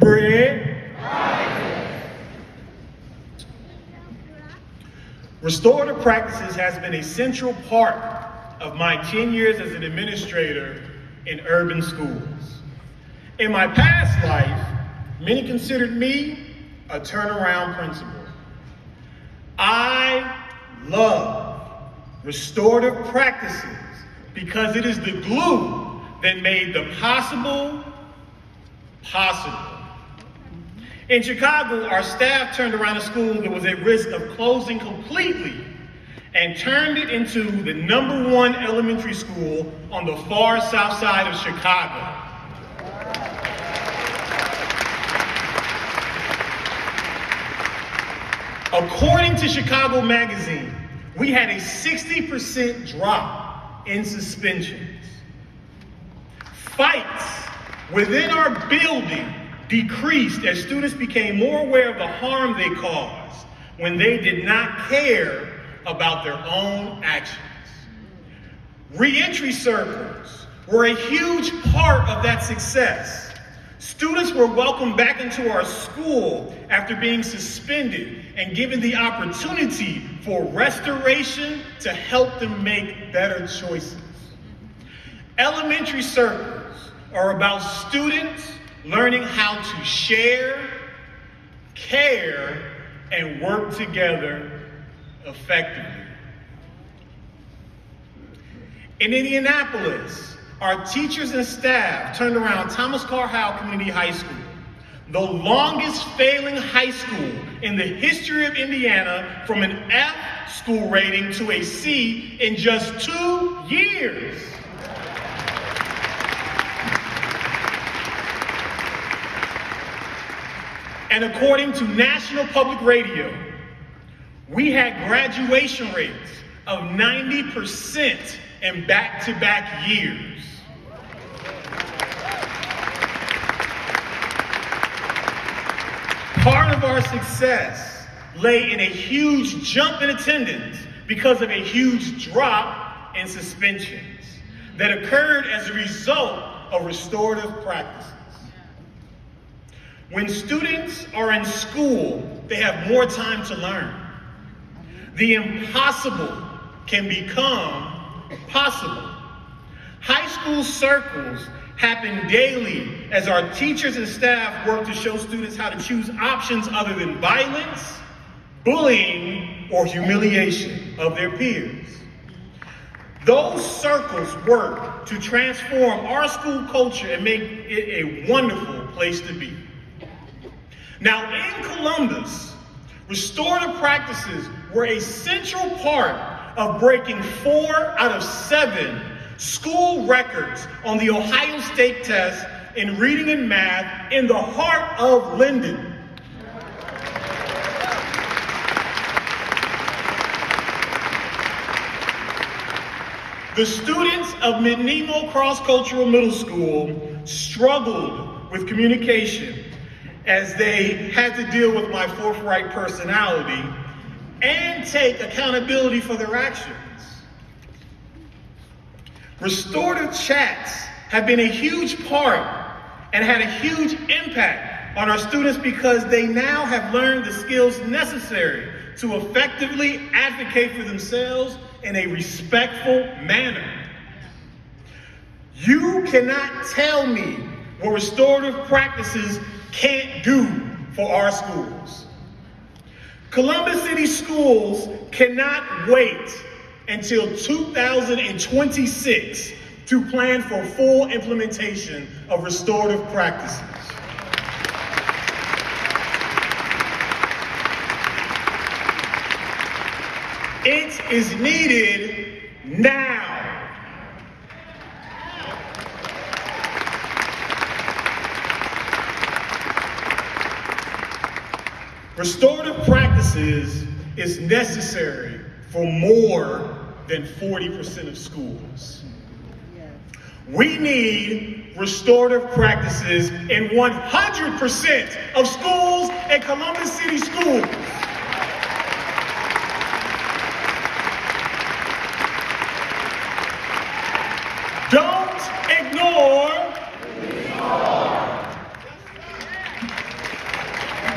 bread. Restorative Practices has been a central part of my 10 years as an administrator in urban schools. In my past life, many considered me a turnaround principal. I love restorative practices because it is the glue that made the possible possible. In Chicago, our staff turned around a school that was at risk of closing completely and turned it into the #1 elementary school on the far south side of Chicago. According to Chicago Magazine, we had a 60% drop in suspensions. Fights within our building decreased as students became more aware of the harm they caused when they did not care about their own actions. Reentry circles were a huge part of that success. Students were welcomed back into our school after being suspended and given the opportunity for restoration to help them make better choices. Elementary circles are about students learning how to share, care, and work together effectively. In Indianapolis, our teachers and staff turned around Thomas Carr Howell Community High School, the longest failing high school in the history of Indiana, from an F school rating to a C in just 2 years. And according to National Public Radio, we had graduation rates of 90% in back-to-back years. Part of our success lay in a huge jump in attendance because of a huge drop in suspensions that occurred as a result of restorative practices. When students are in school, they have more time to learn. The impossible can become possible. High school circles happen daily as our teachers and staff work to show students how to choose options other than violence, bullying, or humiliation of their peers. Those circles work to transform our school culture and make it a wonderful place to be. Now, in Columbus, restorative practices were a central part of breaking 4 out of 7 school records on the Ohio State test in reading and math in the heart of Linden. The students of Nehemiah Cross-Cultural Middle School struggled with communication as they had to deal with my forthright personality and take accountability for their actions. Restorative chats have been a huge part and had a huge impact on our students because they now have learned the skills necessary to effectively advocate for themselves in a respectful manner. You cannot tell me what restorative practices can't do for our schools. Columbus City Schools cannot wait until 2026 to plan for full implementation of restorative practices. It is needed now. Restorative practices is necessary for more than 40% of schools. We need restorative practices in 100% of schools and Columbus City Schools. Don't